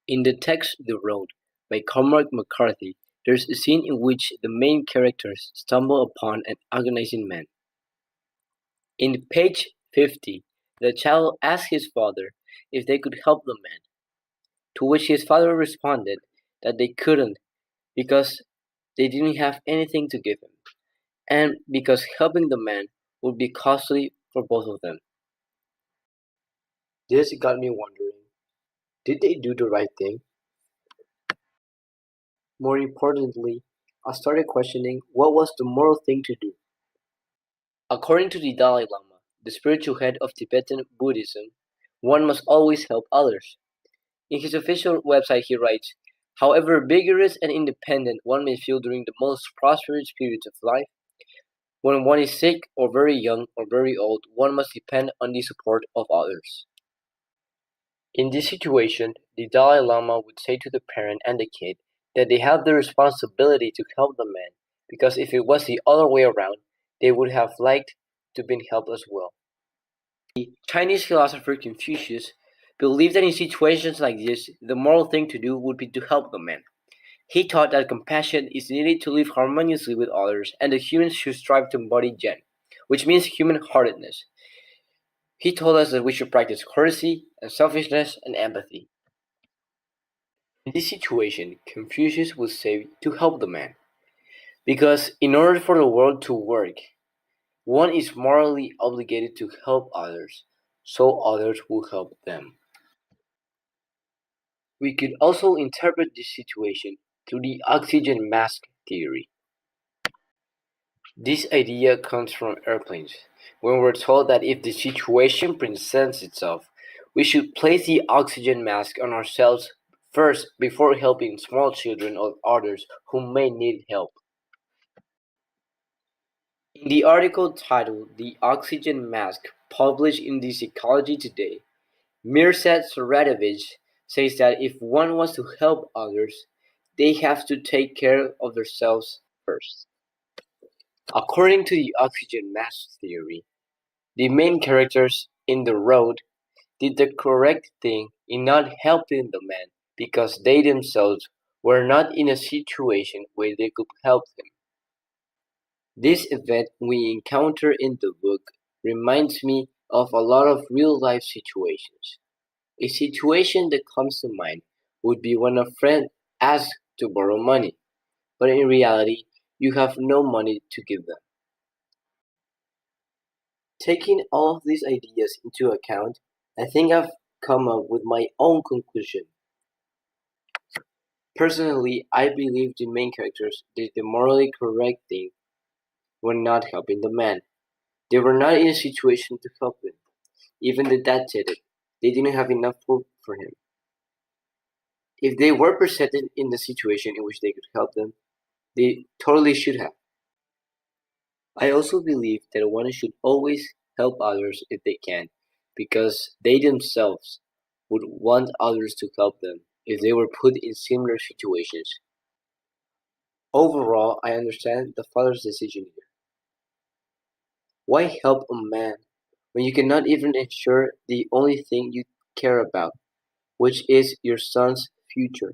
In the text "The Road" by Cormac McCarthy, there's a scene in which the main characters stumble upon an agonizing man. In page 50, the child asks his father if they could help the man, to which his father responded that they couldn't because they didn't have anything to give him, and because helping the man would be costly for both of them. This got me wondering, did they do the right thing? More importantly, I started questioning what was the moral thing to do. According to the Dalai Lama, the spiritual head of Tibetan Buddhism, one must always help others. In his official website, he writes, however vigorous and independent one may feel during the most prosperous periods of life, when one is sick or very young or very old, one must depend on the support of others. In this situation, the Dalai Lama would say to the parent and the kid that they have the responsibility to help the man, because if it was the other way around, they would have liked to be helped as well. The Chinese philosopher Confucius believed that in situations like this, the moral thing to do would be to help the man. He taught that compassion is needed to live harmoniously with others and that humans should strive to embody Zen, which means human-heartedness. He told us that we should practice courtesy, unselfishness, and empathy. In this situation, Confucius would say to help the man, because in order for the world to work, one is morally obligated to help others, so others will help them. We could also interpret this situation through the oxygen mask theory. This idea comes from airplanes, when we're told that if the situation presents itself, we should place the oxygen mask on ourselves first before helping small children or others who may need help. In the article titled "The Oxygen Mask" published in the Psychology Today, Mirsad Saratovich says that if one wants to help others, they have to take care of themselves first. According to the oxygen mask theory, the main characters in "The Road" did the correct thing in not helping the man because they themselves were not in a situation where they could help him. This event we encounter in the book reminds me of a lot of real-life situations. A situation that comes to mind would be when a friend asks to borrow money, but in reality, you have no money to give them. Taking all of these ideas into account, I think I've come up with my own conclusion. Personally, I believe the main characters did the morally correct thing when not helping the man. They were not in a situation to help him. Even the dad said it. They didn't have enough food for him. If they were presented in a situation in which they could help them, they totally should have. I also believe that one should always help others if they can, because they themselves would want others to help them if they were put in similar situations. Overall, I understand the father's decision here. Why help a man when you cannot even ensure the only thing you care about, which is your son's future?